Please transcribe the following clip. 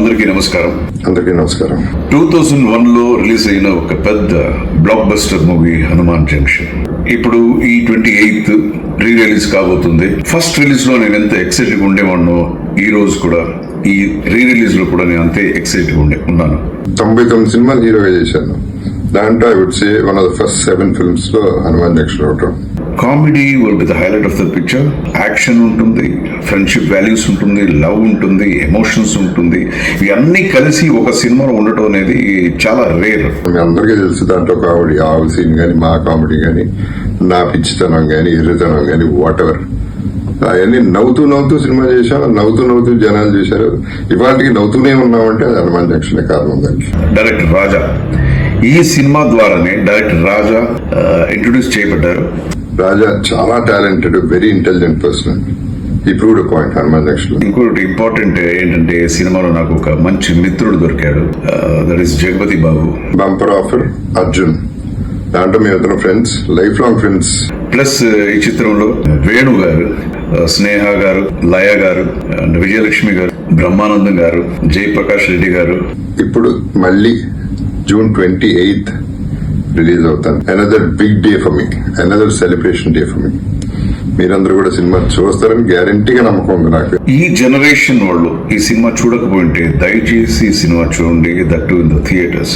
అందరికీ నమస్కారం. 2001లో రిలీజ్ అయిన ఒక పెద్ద block buster movie Hanuman junction ఇప్పుడు ఈ 28th రీ రిలీజ్ కాబోతుంది. ఫస్ట్ రిలీజ్ లో నేను ఎంత ఎక్సైటెడ్ ఉండేవాడినో ఈ రోజు కూడా ఈ రీ రిలీజ్ లో కూడా నేను అంతే ఎక్సైటెడ్ ఉన్నాను. 99 సినిమాలు హీరోగా చేశాను. దాంట్లో I would say one of the first 7 films లో హనుమాన్ జంక్షన్ ఒకటి. Comedy will be the highlight of the picture. Action ఉంటుంది, ఫ్రెండ్షిప్ వాల్యూస్ ఉంటుంది, లవ్ ఉంటుంది, ఎమోషన్స్ ఉంటుంది. ఇవన్నీ కలిసి ఒక సినిమాలో ఉండటం అనేది చాలా రేర్. మీ అందరికీ తెలుసు దాంట్లో కామెడీ, ఆవు సీన్ కానీ, మా కామెడీ కానీ, నా పిచ్చితనం కానీ, ఎర్రితనం కానీ, వాట్ ఎవర్ అవన్నీ నవ్వుతూ సినిమా చేశాను. నవ్వుతూ జనాలు చేశారు. ఇవాటికి నవ్వుతూనే ఉన్నామంటే అది హనుమాన్ జంక్షన్ కారణం. దానికి డైరెక్టర్ రాజా, ఈ సినిమా ద్వారానే డైరెక్టర్ రాజా ఇంట్రొడ్యూస్ చేయబడ్డారు. రాజా చాలా టాలెంటెడ్, వెరీ ఇంటెలిజెంట్ పర్సన్. ఈ ప్రూవ్డ్ పాయింట్ హనుమాన్ జంక్షన్. ఇంకోటి ఇంపార్టెంట్ ఏంటంటే సినిమాలో నాకు ఒక మంచి మిత్రుడు దొరికాడు. That is Jagapathi Babu. Bumper offer Arjun. దాంట్లో మేము ఇద్దరు friends, life long friends. Plus ఈ చిత్రంలో వేణు గారు, స్నేహ గారు, లయ గారు, విజయలక్ష్మి గారు, బ్రహ్మానందం గారు, జయప్రకాష్ రెడ్డి గారు. ఇప్పుడు మళ్ళీ June 28th రిలీజ్ అవుతాను. Another big day for me, another celebration day for me. మీరందరూ కూడా సినిమా చూస్తారని గ్యారంటీగా నమ్మకం ఉంది నాకు. ఈ జనరేషన్ వాళ్ళు ఈ సినిమా చూడకపోయింటే దయచేసి ఈ సినిమా చూడండి, that to in the theatres.